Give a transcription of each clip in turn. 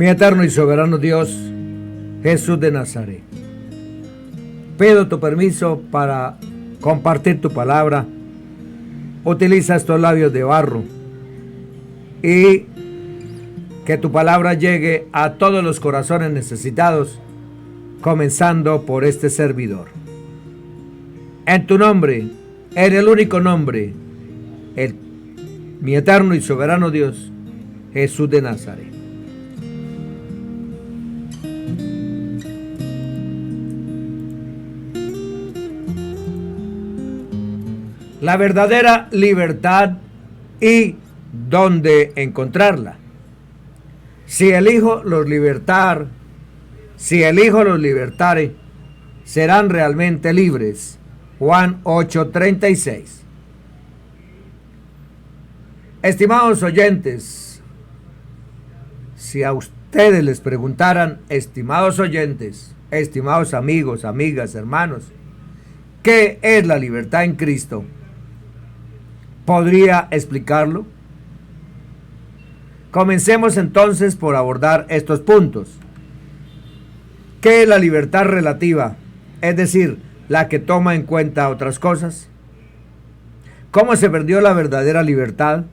Mi eterno y soberano Dios, Jesús de Nazaret, pido tu permiso para compartir tu palabra. Utiliza estos labios de barro y que tu palabra llegue a todos los corazones necesitados, comenzando por este servidor. En tu nombre, en el único nombre, mi eterno y soberano Dios, Jesús de Nazaret. La verdadera libertad y dónde encontrarla. Si el Hijo los libertare, serán realmente libres. Juan 8:36. Estimados oyentes, si a ustedes les preguntaran, estimados oyentes, estimados amigos, amigas, hermanos, ¿qué es la libertad en Cristo? ¿Podría explicarlo? Comencemos entonces por abordar estos puntos. ¿Qué es la libertad relativa? Es decir, la que toma en cuenta otras cosas. ¿Cómo se perdió la verdadera libertad?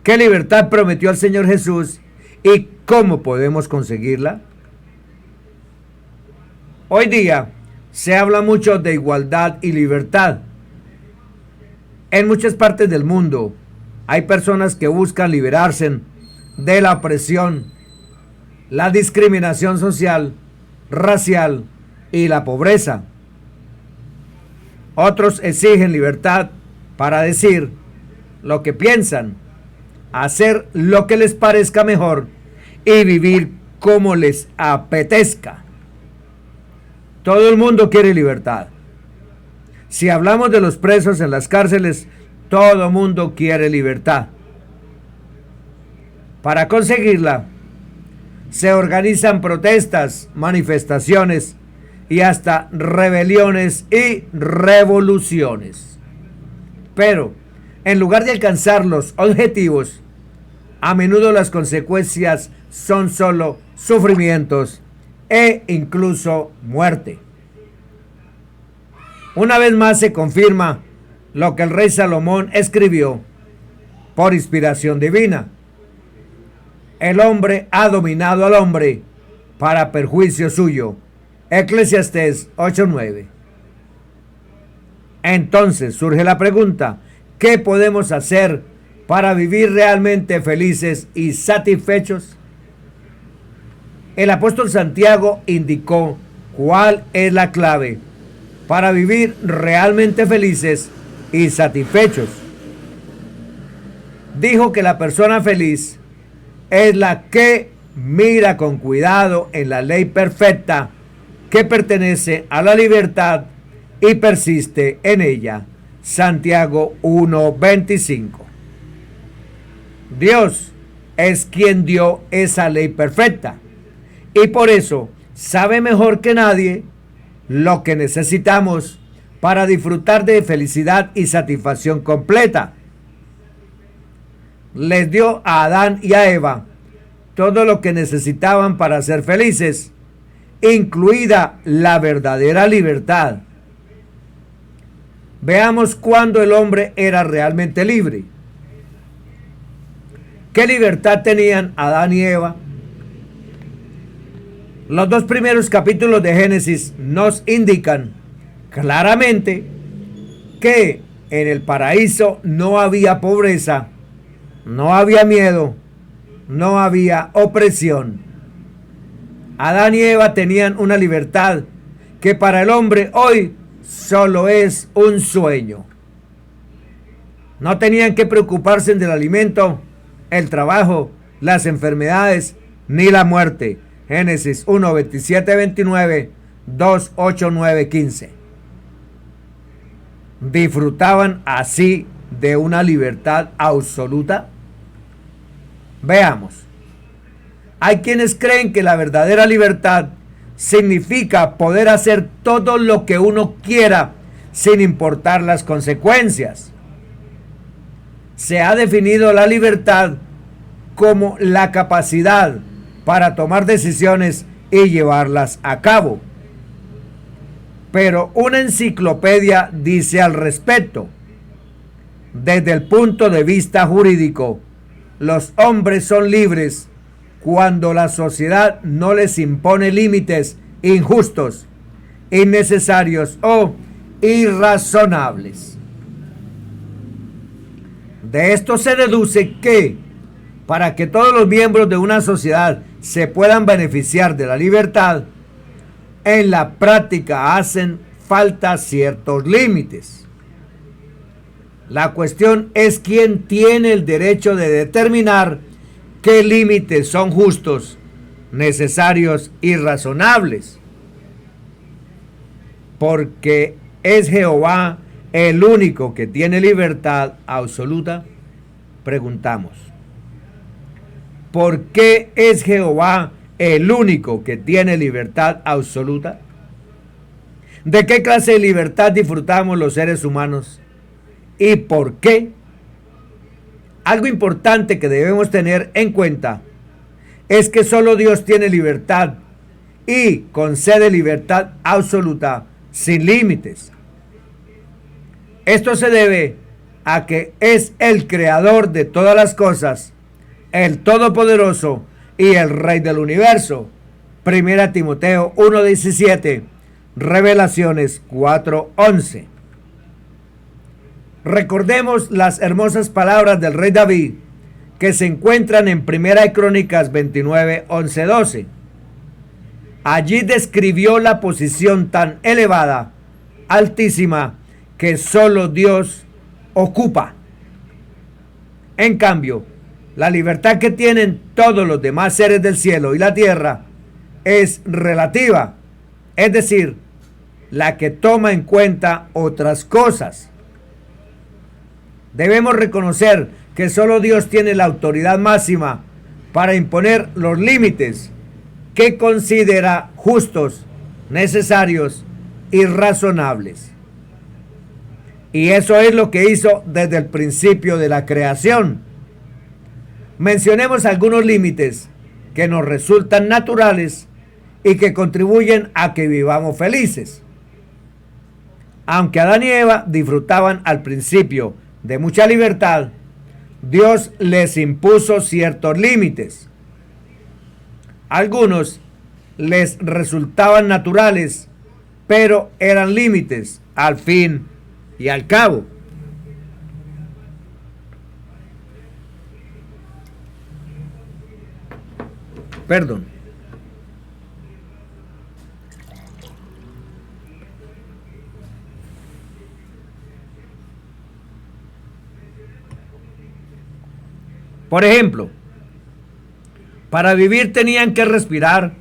¿Qué libertad prometió el Señor Jesús y cómo podemos conseguirla? Hoy día se habla mucho de igualdad y libertad. En muchas partes del mundo hay personas que buscan liberarse de la opresión, la discriminación social, racial y la pobreza. Otros exigen libertad para decir lo que piensan, hacer lo que les parezca mejor y vivir como les apetezca. Todo el mundo quiere libertad. Si hablamos de los presos en las cárceles, todo el mundo quiere libertad. Para conseguirla, se organizan protestas, manifestaciones y hasta rebeliones y revoluciones. Pero, en lugar de alcanzar los objetivos, a menudo las consecuencias son solo sufrimientos e incluso muerte. Una vez más se confirma lo que el rey Salomón escribió por inspiración divina. El hombre ha dominado al hombre para perjuicio suyo. Eclesiastés 8:9. Entonces surge la pregunta, ¿qué podemos hacer para vivir realmente felices y satisfechos? El apóstol Santiago indicó cuál es la clave para vivir realmente felices y satisfechos. Dijo que la persona feliz es la que mira con cuidado en la ley perfecta que pertenece a la libertad y persiste en ella. Santiago 1:25. Dios es quien dio esa ley perfecta y por eso sabe mejor que nadie lo que necesitamos para disfrutar de felicidad y satisfacción completa. Les dio a Adán y a Eva todo lo que necesitaban para ser felices, incluida la verdadera libertad. Veamos cuándo el hombre era realmente libre. ¿Qué libertad tenían Adán y Eva? Los dos primeros capítulos de Génesis nos indican claramente que en el paraíso no había pobreza, no había miedo, no había opresión. Adán y Eva tenían una libertad que para el hombre hoy solo es un sueño. No tenían que preocuparse del alimento, el trabajo, las enfermedades ni la muerte. Génesis 1, 27, 29, 2, 8, 9, 15. ¿Disfrutaban así de una libertad absoluta? Veamos. Hay quienes creen que la verdadera libertad significa poder hacer todo lo que uno quiera sin importar las consecuencias. Se ha definido la libertad como la capacidad para tomar decisiones y llevarlas a cabo. Pero una enciclopedia dice al respecto: desde el punto de vista jurídico, los hombres son libres cuando la sociedad no les impone límites injustos, innecesarios o irrazonables. De esto se deduce que, para que todos los miembros de una sociedad se puedan beneficiar de la libertad, en la práctica hacen falta ciertos límites. La cuestión es quién tiene el derecho de determinar qué límites son justos, necesarios y razonables. Porque es Jehová el único que tiene libertad absoluta. Preguntamos: ¿por qué es Jehová el único que tiene libertad absoluta? ¿De qué clase de libertad disfrutamos los seres humanos? ¿Y por qué? Algo importante que debemos tener en cuenta es que solo Dios tiene libertad y concede libertad absoluta sin límites. Esto se debe a que es el creador de todas las cosas, el todopoderoso y el rey del universo. 1 Timoteo 1:17, Revelaciones 4:11. Recordemos las hermosas palabras del rey David que se encuentran en 1 Crónicas 29:11-12. Allí describió la posición tan elevada, altísima, que solo Dios ocupa. En cambio, la libertad que tienen todos los demás seres del cielo y la tierra es relativa, es decir, la que toma en cuenta otras cosas. Debemos reconocer que solo Dios tiene la autoridad máxima para imponer los límites que considera justos, necesarios y razonables. Y eso es lo que hizo desde el principio de la creación. Mencionemos algunos límites que nos resultan naturales y que contribuyen a que vivamos felices. Aunque Adán y Eva disfrutaban al principio de mucha libertad, Dios les impuso ciertos límites. Algunos les resultaban naturales, pero eran límites al fin y al cabo. Perdón. Por ejemplo, para vivir tenían que respirar,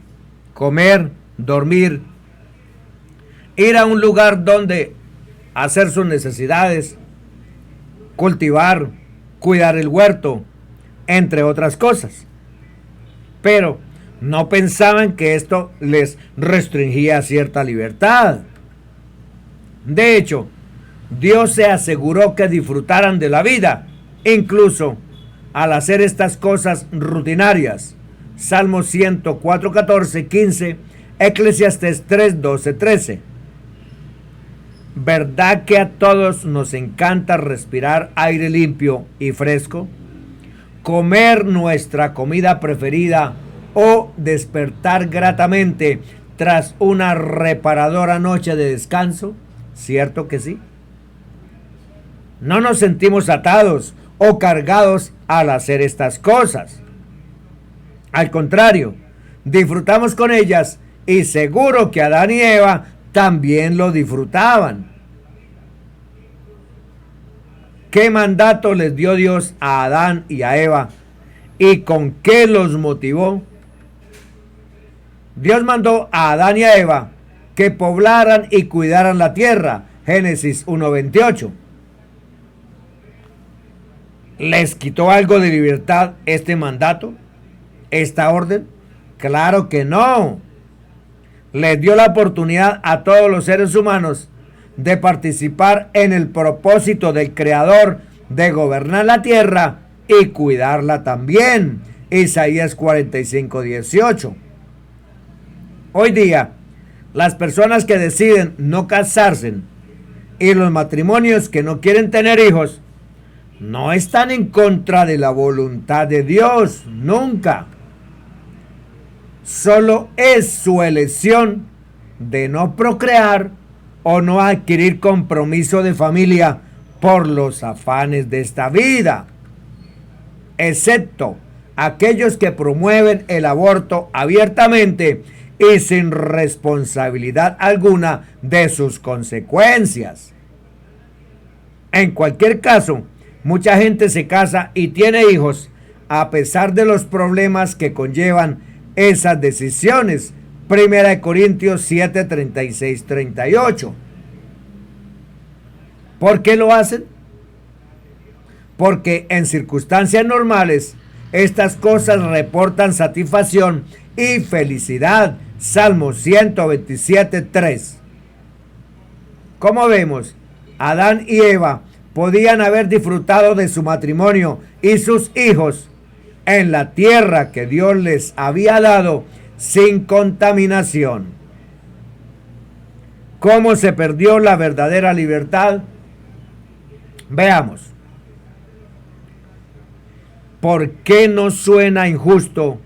comer, dormir, ir a un lugar donde hacer sus necesidades, cultivar, cuidar el huerto, entre otras cosas. Pero no pensaban que esto les restringía cierta libertad. De hecho, Dios se aseguró que disfrutaran de la vida, incluso al hacer estas cosas rutinarias. Salmo 104, 14, 15, Eclesiastés 3, 12, 13. ¿Verdad que a todos nos encanta respirar aire limpio y fresco? Comer nuestra comida preferida o despertar gratamente tras una reparadora noche de descanso. ¿Cierto que sí? No nos sentimos atados o cargados al hacer estas cosas. Al contrario, disfrutamos con ellas y seguro que Adán y Eva también lo disfrutaban. ¿Qué mandato les dio Dios a Adán y a Eva y con qué los motivó? Dios mandó a Adán y a Eva que poblaran y cuidaran la tierra. Génesis 1:28. ¿Les quitó algo de libertad este mandato? ¿Esta orden? Claro que no. Les dio la oportunidad a todos los seres humanos de participar en el propósito del Creador de gobernar la tierra y cuidarla también. Isaías 45:18. Hoy día, las personas que deciden no casarse y los matrimonios que no quieren tener hijos no están en contra de la voluntad de Dios, nunca. Solo es su elección de no procrear o no adquirir compromiso de familia por los afanes de esta vida, excepto aquellos que promueven el aborto abiertamente y sin responsabilidad alguna de sus consecuencias. En cualquier caso, mucha gente se casa y tiene hijos a pesar de los problemas que conllevan esas decisiones. 1 Corintios 7, 36, 38. ¿Por qué lo hacen? Porque en circunstancias normales estas cosas reportan satisfacción y felicidad. Salmo 127, 3. Como vemos, Adán y Eva podían haber disfrutado de su matrimonio y sus hijos en la tierra que Dios les había dado sin contaminación. ¿Cómo se perdió la verdadera libertad? Veamos. ¿Por qué nos suena injusto,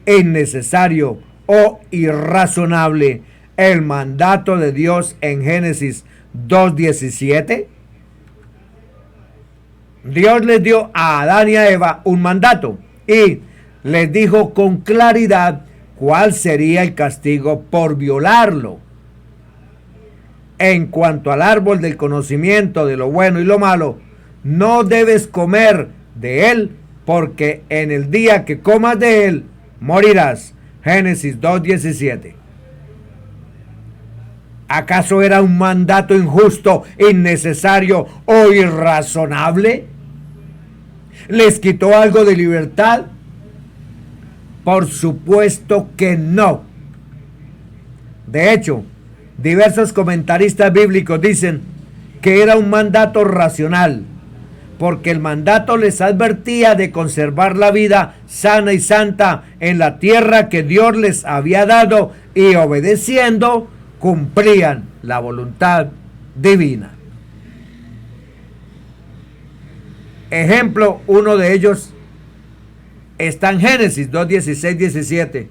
innecesario o irrazonable el mandato de Dios en Génesis 2:17? Dios les dio a Adán y a Eva un mandato y les dijo con claridad cuál sería el castigo por violarlo. En cuanto al árbol del conocimiento de lo bueno y lo malo, no debes comer de él, porque en el día que comas de él, morirás. Génesis 2:17. ¿Acaso era un mandato injusto, innecesario o irrazonable? ¿Les quitó algo de libertad? Por supuesto que no. De hecho, diversos comentaristas bíblicos dicen que era un mandato racional, porque el mandato les advertía de conservar la vida sana y santa en la tierra que Dios les había dado, y obedeciendo cumplían la voluntad divina. Ejemplo, uno de ellos está en Génesis 2:16, 17.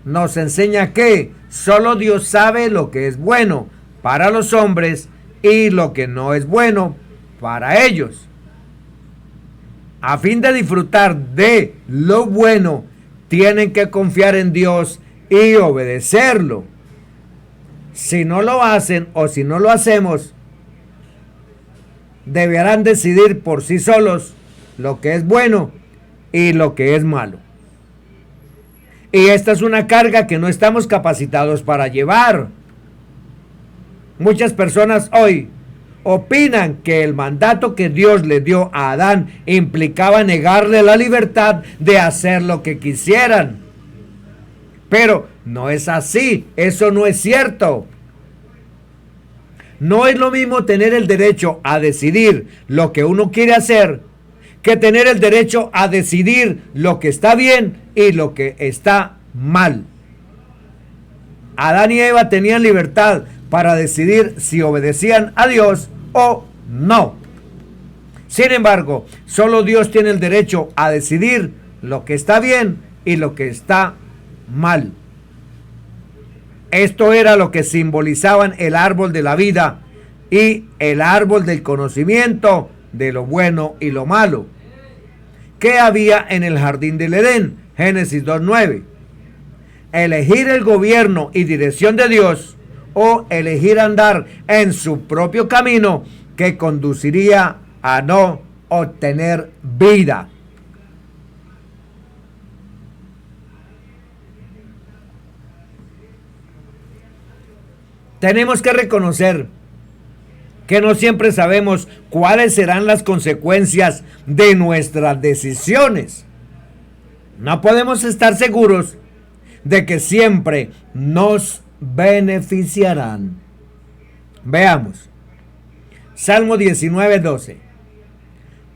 Nos enseña que solo Dios sabe lo que es bueno para los hombres y lo que no es bueno para ellos. A fin de disfrutar de lo bueno, tienen que confiar en Dios y obedecerlo. Si no lo hacen o si no lo hacemos, deberán decidir por sí solos lo que es bueno y lo que es malo. Y esta es una carga que no estamos capacitados para llevar. Muchas personas hoy opinan que el mandato que Dios le dio a Adán implicaba negarle la libertad de hacer lo que quisieran. Pero no es así, eso no es cierto. No es lo mismo tener el derecho a decidir lo que uno quiere hacer que tener el derecho a decidir lo que está bien y lo que está mal. Adán y Eva tenían libertad para decidir si obedecían a Dios o no. Sin embargo, solo Dios tiene el derecho a decidir lo que está bien y lo que está mal. Esto era lo que simbolizaban el árbol de la vida y el árbol del conocimiento de lo bueno y lo malo. ¿Qué había en el jardín del Edén? Génesis 2:9. Elegir el gobierno y dirección de Dios o elegir andar en su propio camino que conduciría a no obtener vida. Tenemos que reconocer que no siempre sabemos cuáles serán las consecuencias de nuestras decisiones. No podemos estar seguros de que siempre nos beneficiarán. Veamos. Salmo 19:12.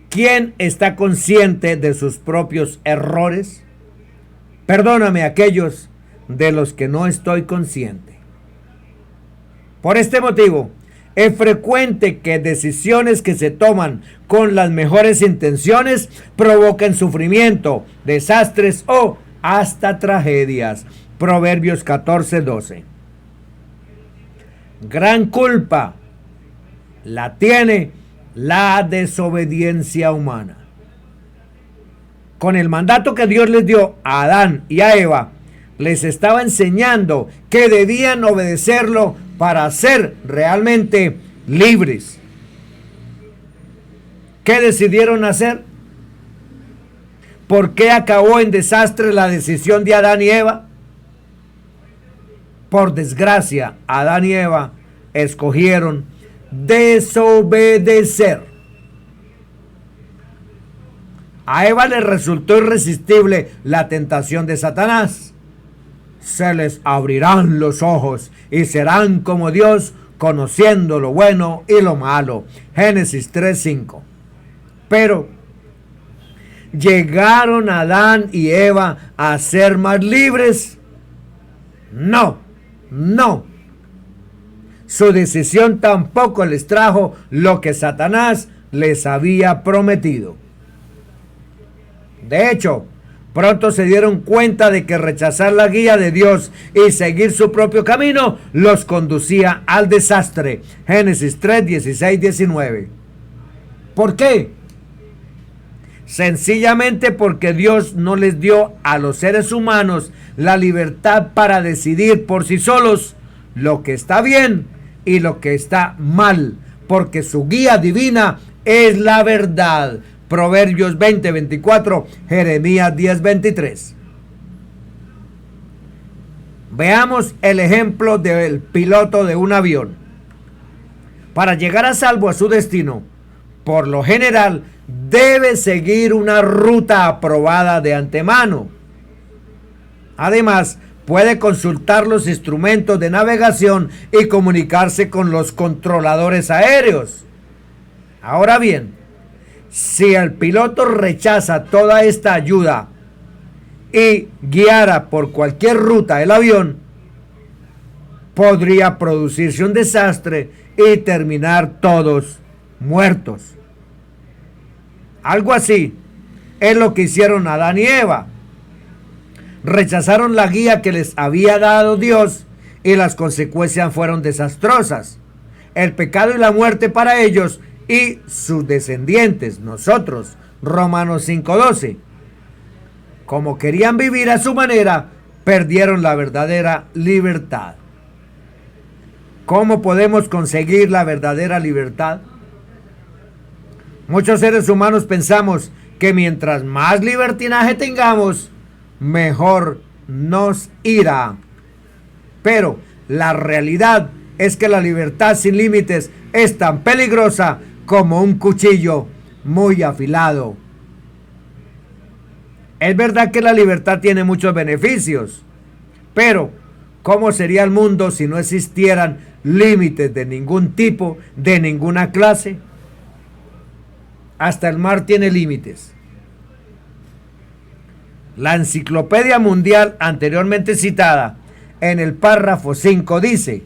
¿Quién está consciente de sus propios errores? Perdóname aquellos de los que no estoy consciente. Por este motivo, es frecuente que decisiones que se toman con las mejores intenciones provoquen sufrimiento, desastres o hasta tragedias. Proverbios 14:12. Gran culpa la tiene la desobediencia humana. Con el mandato que Dios les dio a Adán y a Eva, les estaba enseñando que debían obedecerlo para ser realmente libres. ¿Qué decidieron hacer? ¿Por qué acabó en desastre la decisión de Adán y Eva? Por desgracia, Adán y Eva escogieron desobedecer. A Eva le resultó irresistible la tentación de Satanás. Se les abrirán los ojos y serán como Dios, conociendo lo bueno y lo malo. Génesis 3:5. Pero, ¿llegaron Adán y Eva a ser más libres? No. Su decisión tampoco les trajo lo que Satanás les había prometido. De hecho, pronto se dieron cuenta de que rechazar la guía de Dios y seguir su propio camino los conducía al desastre. Génesis 3:16-19. ¿Por qué? Sencillamente porque Dios no les dio a los seres humanos la libertad para decidir por sí solos lo que está bien y lo que está mal, porque su guía divina es la verdad. Proverbios 20:24, Jeremías 10:23. Veamos el ejemplo del piloto de un avión. Para llegar a salvo a su destino, por lo general, debe seguir una ruta aprobada de antemano. Además, puede consultar los instrumentos de navegación y comunicarse con los controladores aéreos. Ahora bien, si el piloto rechaza toda esta ayuda y guiara por cualquier ruta el avión, podría producirse un desastre y terminar todos muertos. Algo así es lo que hicieron Adán y Eva. Rechazaron la guía que les había dado Dios y las consecuencias fueron desastrosas. El pecado y la muerte para ellos y sus descendientes, nosotros. Romanos 5:12. Como querían vivir a su manera, perdieron la verdadera libertad. ¿Cómo podemos conseguir la verdadera libertad? Muchos seres humanos pensamos que mientras más libertinaje tengamos, mejor nos irá. Pero la realidad es que la libertad sin límites es tan peligrosa como un cuchillo muy afilado. Es verdad que la libertad tiene muchos beneficios, pero ¿cómo sería el mundo si no existieran límites de ningún tipo, de ninguna clase? Hasta el mar tiene límites. La Enciclopedia Mundial anteriormente citada en el párrafo 5 dice: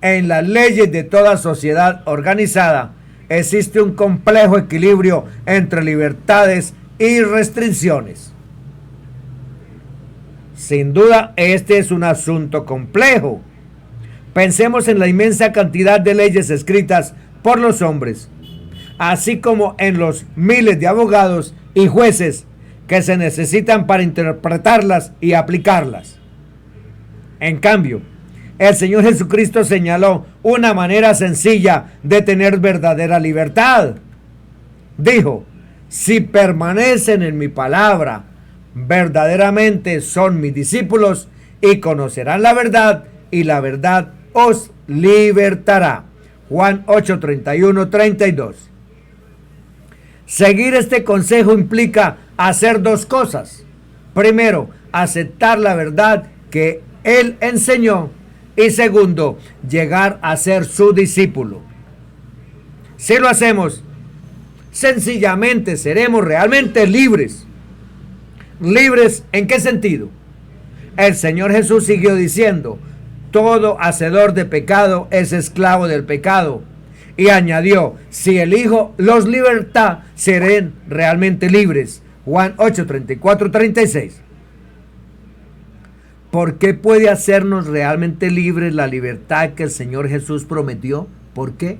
en las leyes de toda sociedad organizada existe un complejo equilibrio entre libertades y restricciones. Sin duda, este es un asunto complejo. Pensemos en la inmensa cantidad de leyes escritas por los hombres, así como en los miles de abogados y jueces que se necesitan para interpretarlas y aplicarlas. En cambio, el Señor Jesucristo señaló una manera sencilla de tener verdadera libertad. Dijo: si permanecen en mi palabra, verdaderamente son mis discípulos y conocerán la verdad, y la verdad os libertará. Juan 8:31-32. Seguir este consejo implica hacer dos cosas. Primero, aceptar la verdad que Él enseñó, y segundo, llegar a ser su discípulo. Si lo hacemos, sencillamente seremos realmente libres. ¿Libres en qué sentido? El Señor Jesús siguió diciendo: todo hacedor de pecado es esclavo del pecado. Y añadió: si el Hijo los liberta, serán realmente libres. Juan 8, 34, 36. ¿Por qué puede hacernos realmente libres la libertad que el Señor Jesús prometió? ¿Por qué?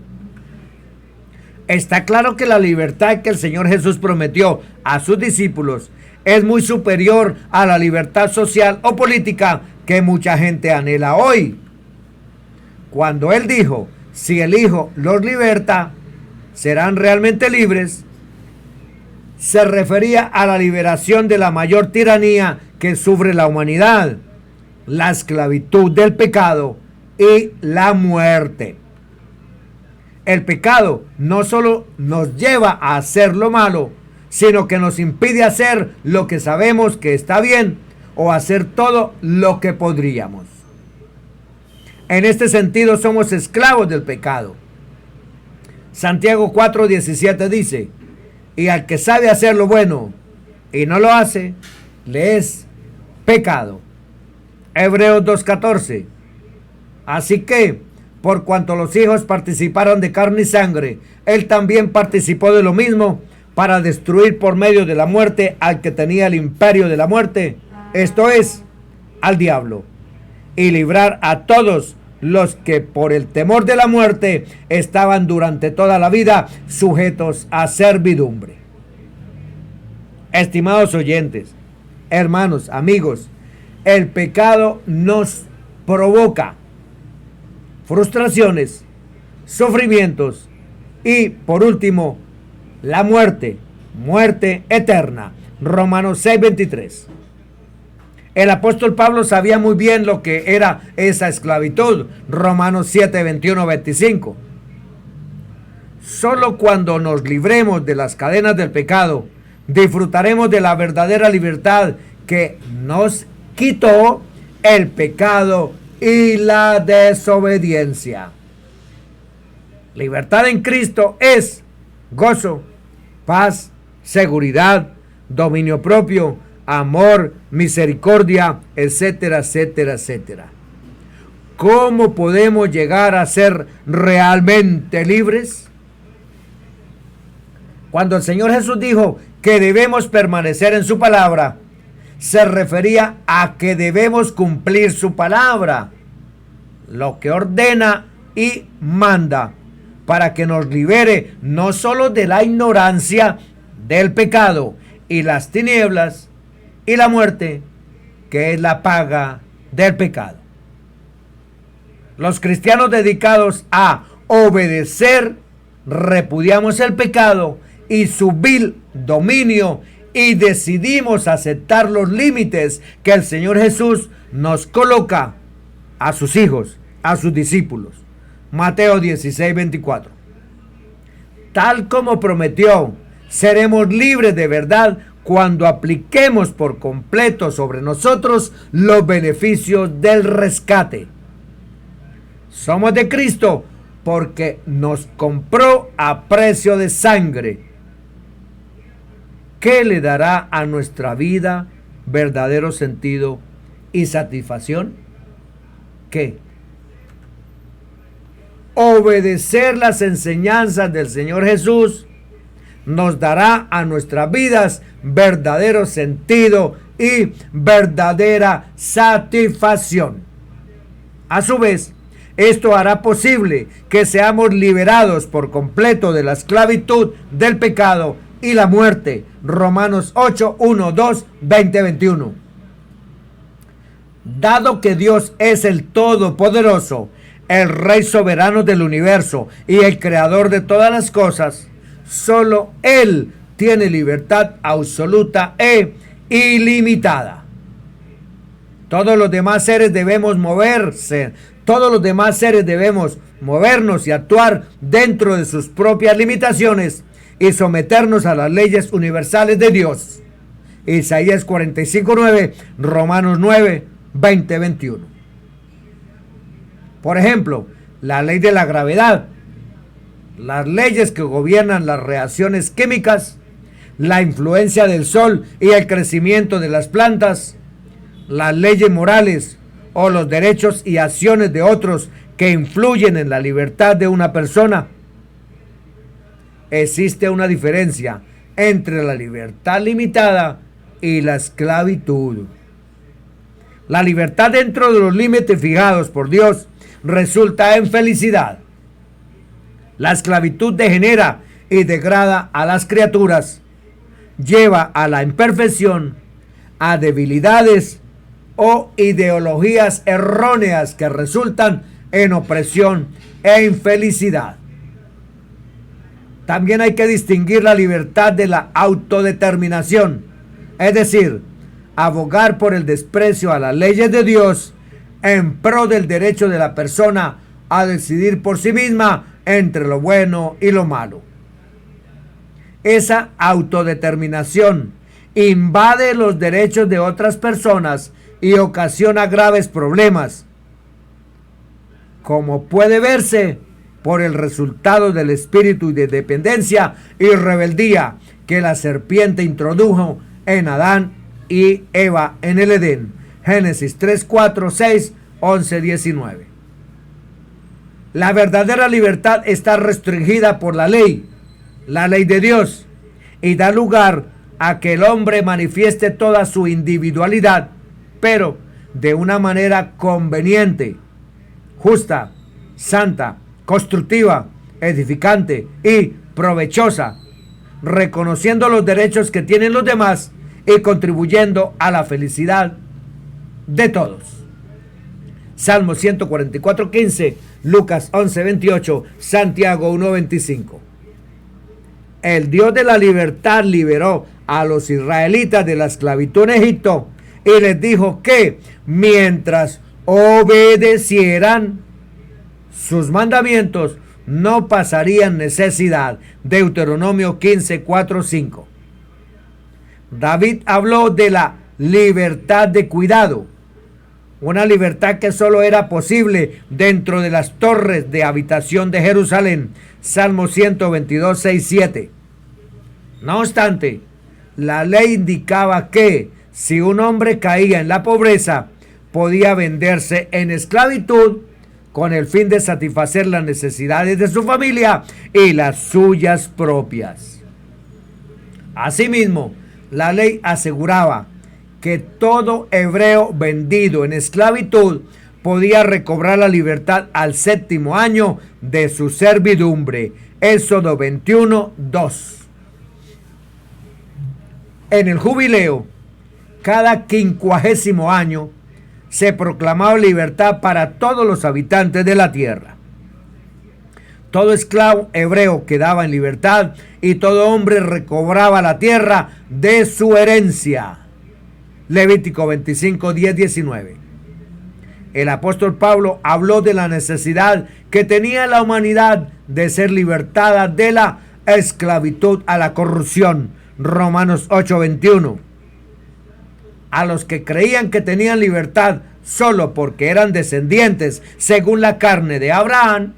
Está claro que la libertad que el Señor Jesús prometió a sus discípulos es muy superior a la libertad social o política que mucha gente anhela hoy. Cuando Él dijo: si el Hijo los liberta, serán realmente libres, se refería a la liberación de la mayor tiranía que sufre la humanidad: la esclavitud del pecado y la muerte. El pecado no solo nos lleva a hacer lo malo, sino que nos impide hacer lo que sabemos que está bien o hacer todo lo que podríamos. En este sentido somos esclavos del pecado. Santiago 4:17 dice: y al que sabe hacer lo bueno y no lo hace, le es pecado. Hebreos 2:14. Así que, por cuanto los hijos participaron de carne y sangre, él también participó de lo mismo, para destruir por medio de la muerte al que tenía el imperio de la muerte, esto es, al diablo, y librar a todos los que por el temor de la muerte estaban durante toda la vida sujetos a servidumbre. Estimados oyentes, hermanos, amigos, el pecado nos provoca frustraciones, sufrimientos y, por último, la muerte eterna. Romanos 6:23. El apóstol Pablo sabía muy bien lo que era esa esclavitud. Romanos 7:21-25. Solo cuando nos libremos de las cadenas del pecado, disfrutaremos de la verdadera libertad que nos quitó el pecado y la desobediencia. Libertad en Cristo es gozo, paz, seguridad, dominio propio, amor, misericordia, etcétera, etcétera, etcétera. ¿Cómo podemos llegar a ser realmente libres? Cuando el Señor Jesús dijo que debemos permanecer en su palabra, se refería a que debemos cumplir su palabra, lo que ordena y manda, para que nos libere no solo de la ignorancia, del pecado y las tinieblas y la muerte, que es la paga del pecado. Los cristianos dedicados a obedecer repudiamos el pecado y su vil dominio, y decidimos aceptar los límites que el Señor Jesús nos coloca a sus hijos, a sus discípulos. Mateo 16:24. Tal como prometió, seremos libres de verdad cuando apliquemos por completo sobre nosotros los beneficios del rescate. Somos de Cristo porque nos compró a precio de sangre. ¿Qué le dará a nuestra vida verdadero sentido y satisfacción? ¿Qué? Obedecer las enseñanzas del Señor Jesús nos dará a nuestras vidas verdadero sentido y verdadera satisfacción. A su vez, esto hará posible que seamos liberados por completo de la esclavitud del pecado y la muerte. Romanos 8, 1, 2, 20, 21. Dado que Dios es el Todopoderoso, el Rey soberano del universo y el Creador de todas las cosas, solo Él tiene libertad absoluta e ilimitada. Todos los demás seres debemos movernos y actuar dentro de sus propias limitaciones y someternos a las leyes universales de Dios. Isaías 45:9, Romanos 9, 20, 21. Por ejemplo, la ley de la gravedad, las leyes que gobiernan las reacciones químicas, la influencia del sol y el crecimiento de las plantas, las leyes morales o los derechos y acciones de otros que influyen en la libertad de una persona. Existe una diferencia entre la libertad limitada y la esclavitud. La libertad dentro de los límites fijados por Dios resulta en felicidad. La esclavitud degenera y degrada a las criaturas, lleva a la imperfección, a debilidades o ideologías erróneas que resultan en opresión e infelicidad. También hay que distinguir la libertad de la autodeterminación, es decir, abogar por el desprecio a las leyes de Dios en pro del derecho de la persona a decidir por sí misma entre lo bueno y lo malo. Esa autodeterminación invade los derechos de otras personas y ocasiona graves problemas, como puede verse por el resultado del espíritu de dependencia y rebeldía que la serpiente introdujo en Adán y Eva en el Edén. Génesis 3, 4, 6, 11, 19. La verdadera libertad está restringida por la ley de Dios, y da lugar a que el hombre manifieste toda su individualidad, pero de una manera conveniente, justa, santa, constructiva, edificante y provechosa, reconociendo los derechos que tienen los demás y contribuyendo a la felicidad de todos. Salmo 144, 15, Lucas 11, 28, Santiago 1, 25. El Dios de la libertad liberó a los israelitas de la esclavitud en Egipto y les dijo que mientras obedecieran sus mandamientos no pasarían necesidad. Deuteronomio 15, 4, 5. David habló de la libertad de cuidado, una libertad que solo era posible dentro de las torres de habitación de Jerusalén. Salmo 122, 6, 7. No obstante, la ley indicaba que si un hombre caía en la pobreza, podía venderse en esclavitud con el fin de satisfacer las necesidades de su familia y las suyas propias. Asimismo, la ley aseguraba que todo hebreo vendido en esclavitud podía recobrar la libertad al 7º año de su servidumbre. Éxodo 21, 2. En el jubileo, cada 50º año, se proclamaba libertad para todos los habitantes de la tierra. Todo esclavo hebreo quedaba en libertad y todo hombre recobraba la tierra de su herencia. Levítico 25, 10, 19. El apóstol Pablo habló de la necesidad que tenía la humanidad de ser libertada de la esclavitud a la corrupción. Romanos 8, 21. A los que creían que tenían libertad solo porque eran descendientes según la carne de Abraham,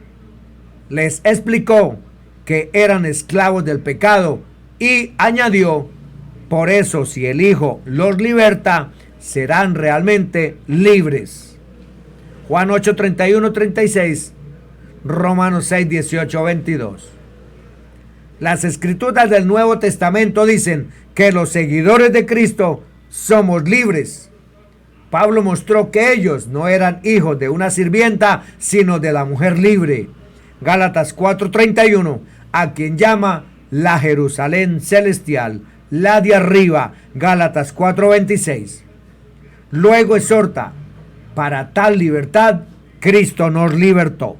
les explicó que eran esclavos del pecado y añadió: por eso, si el Hijo los liberta, serán realmente libres. Juan 8, 31, 36, Romanos 6, 18, 22. Las escrituras del Nuevo Testamento dicen que los seguidores de Cristo somos libres. Pablo mostró que ellos no eran hijos de una sirvienta, sino de la mujer libre. Gálatas 4:31, a quien llama la Jerusalén celestial, la de arriba. Gálatas 4:26. Luego exhorta: para tal libertad Cristo nos libertó.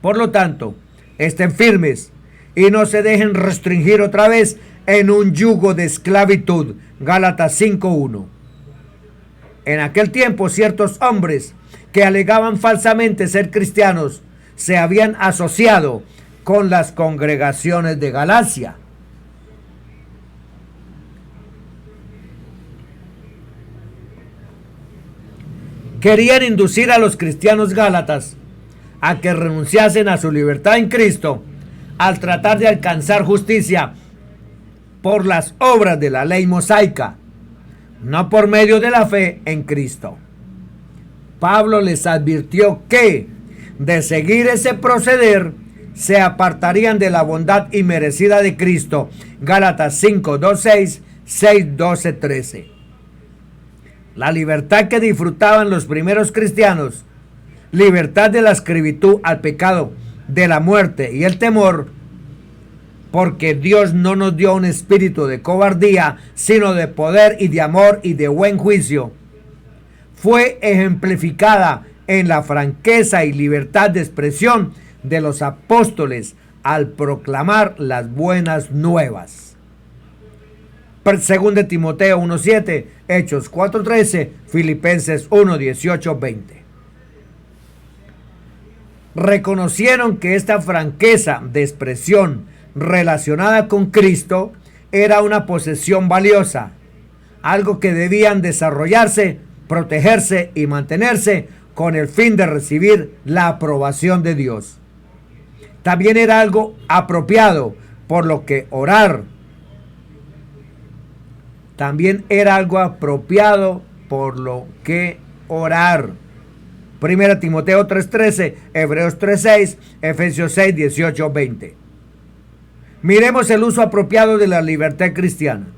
Por lo tanto, estén firmes y no se dejen restringir otra vez en un yugo de esclavitud. Gálatas 5:1. En aquel tiempo, ciertos hombres que alegaban falsamente ser cristianos se habían asociado con las congregaciones de Galacia. Querían inducir a los cristianos gálatas a que renunciasen a su libertad en Cristo al tratar de alcanzar justicia por las obras de la ley mosaica, no por medio de la fe en Cristo. Pablo les advirtió que, de seguir ese proceder, se apartarían de la bondad inmerecida de Cristo. Gálatas 5, 2, 6, 6, 12, 13. La libertad que disfrutaban los primeros cristianos, libertad de la esclavitud al pecado, de la muerte y el temor, porque Dios no nos dio un espíritu de cobardía, sino de poder y de amor y de buen juicio, fue ejemplificada en la franqueza y libertad de expresión de los apóstoles al proclamar las buenas nuevas. 2 de Timoteo 1:7, Hechos 4:13, Filipenses 1:18, 20. Reconocieron que esta franqueza de expresión relacionada con Cristo era una posesión valiosa, algo que debían desarrollarse, protegerse y mantenerse con el fin de recibir la aprobación de Dios. También era algo apropiado, por lo que orar. También era algo apropiado, por lo que orar. 1 Timoteo 3:13, Hebreos 3:6, Efesios 6:18, 20. Miremos el uso apropiado de la libertad cristiana.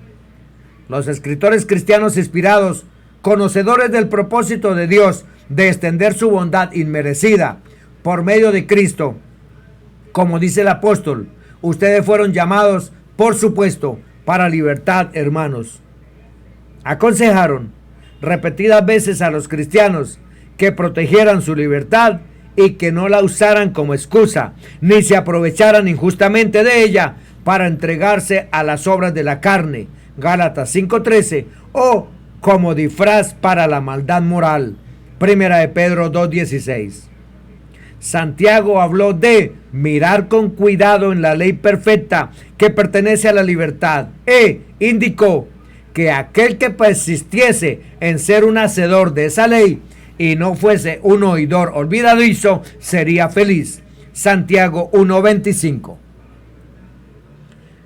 Los escritores cristianos inspirados, conocedores del propósito de Dios de extender su bondad inmerecida por medio de Cristo, como dice el apóstol, ustedes fueron llamados, por supuesto, para libertad, hermanos. Aconsejaron repetidas veces a los cristianos que protegieran su libertad y que no la usaran como excusa, ni se aprovecharan injustamente de ella para entregarse a las obras de la carne, Gálatas 5:13, o como disfraz para la maldad moral, 1 de Pedro 2:16. Santiago habló de mirar con cuidado en la ley perfecta que pertenece a la libertad e indicó que aquel que persistiese en ser un hacedor de esa ley y no fuese un oidor olvidadizo, sería feliz. Santiago 1:25.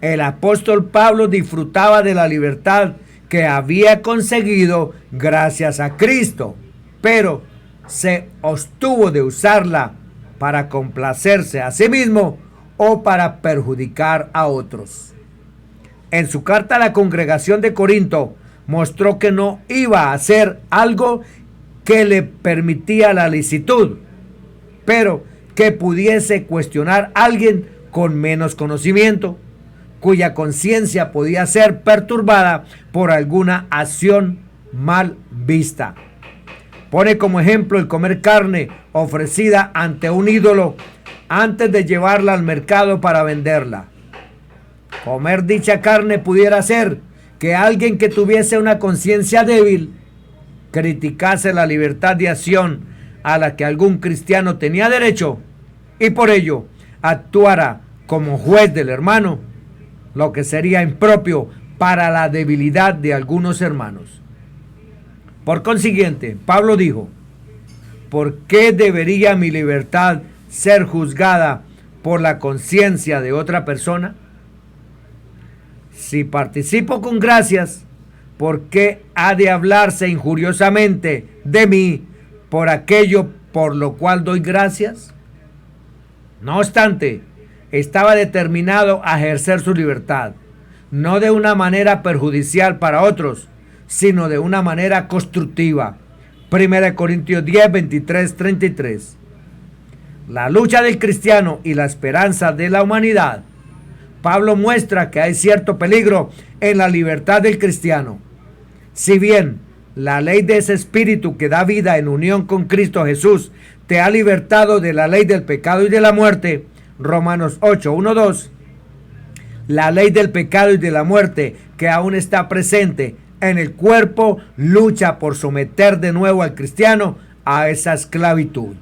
El apóstol Pablo disfrutaba de la libertad que había conseguido gracias a Cristo, pero se abstuvo de usarla para complacerse a sí mismo o para perjudicar a otros. En su carta a la congregación de Corinto mostró que no iba a hacer algo que le permitía la licitud, pero que pudiese cuestionar a alguien con menos conocimiento, cuya conciencia podía ser perturbada por alguna acción mal vista. Pone como ejemplo el comer carne ofrecida ante un ídolo antes de llevarla al mercado para venderla. Comer dicha carne pudiera hacer que alguien que tuviese una conciencia débil criticase la libertad de acción a la que algún cristiano tenía derecho y por ello actuara como juez del hermano, lo que sería impropio para la debilidad de algunos hermanos. Por consiguiente, Pablo dijo, ¿por qué debería mi libertad ser juzgada por la conciencia de otra persona? Si participo con gracias, ¿por qué ha de hablarse injuriosamente de mí por aquello por lo cual doy gracias? No obstante, estaba determinado a ejercer su libertad, no de una manera perjudicial para otros, sino de una manera constructiva. 1 Corintios 10, 23, 33. La lucha del cristiano y la esperanza de la humanidad. Pablo muestra que hay cierto peligro en la libertad del cristiano. Si bien la ley de ese espíritu que da vida en unión con Cristo Jesús te ha libertado de la ley del pecado y de la muerte, Romanos 8, 1, 2, la ley del pecado y de la muerte que aún está presente en el cuerpo lucha por someter de nuevo al cristiano a esa esclavitud.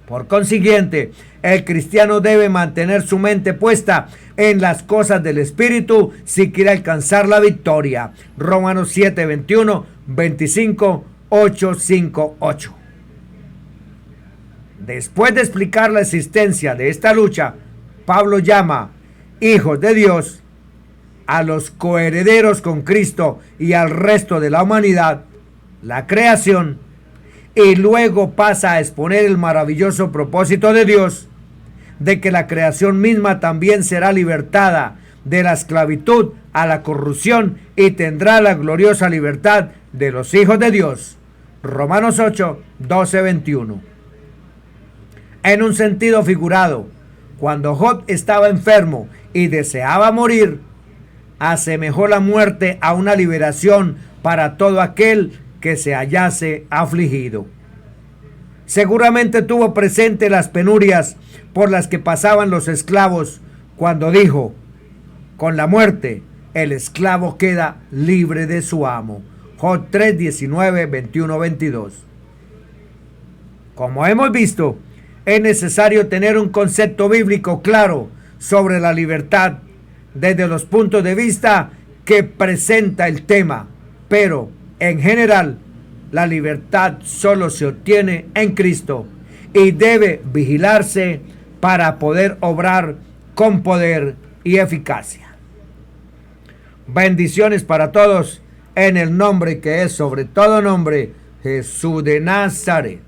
Por consiguiente, el cristiano debe mantener su mente puesta en las cosas del Espíritu si quiere alcanzar la victoria. Romanos 7, 21, 25, 8, 5, 8. Después de explicar la existencia de esta lucha, Pablo llama hijos de Dios a los coherederos con Cristo y al resto de la humanidad, la creación, y luego pasa a exponer el maravilloso propósito de Dios de que la creación misma también será libertada de la esclavitud a la corrupción y tendrá la gloriosa libertad de los hijos de Dios. Romanos 8, 12, 21. En un sentido figurado, cuando Job estaba enfermo y deseaba morir, asemejó la muerte a una liberación para todo aquel que se hallase afligido. Seguramente tuvo presente las penurias por las que pasaban los esclavos cuando dijo: con la muerte el esclavo queda libre de su amo. Job 3, 19, 21, 22. Como hemos visto, es necesario tener un concepto bíblico claro sobre la libertad desde los puntos de vista que presenta el tema, pero en general la libertad solo se obtiene en Cristo y debe vigilarse para poder obrar con poder y eficacia. Bendiciones para todos en el nombre que es sobre todo nombre, Jesús de Nazaret.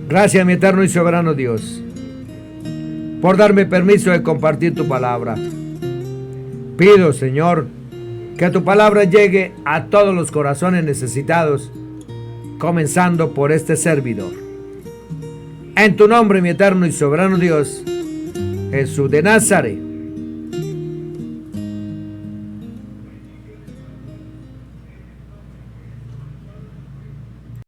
Gracias, mi eterno y soberano Dios, por darme permiso de compartir tu palabra. Pido, Señor, que tu palabra llegue a todos los corazones necesitados, comenzando por este servidor. En tu nombre, mi eterno y soberano Dios, Jesús de Nazaret.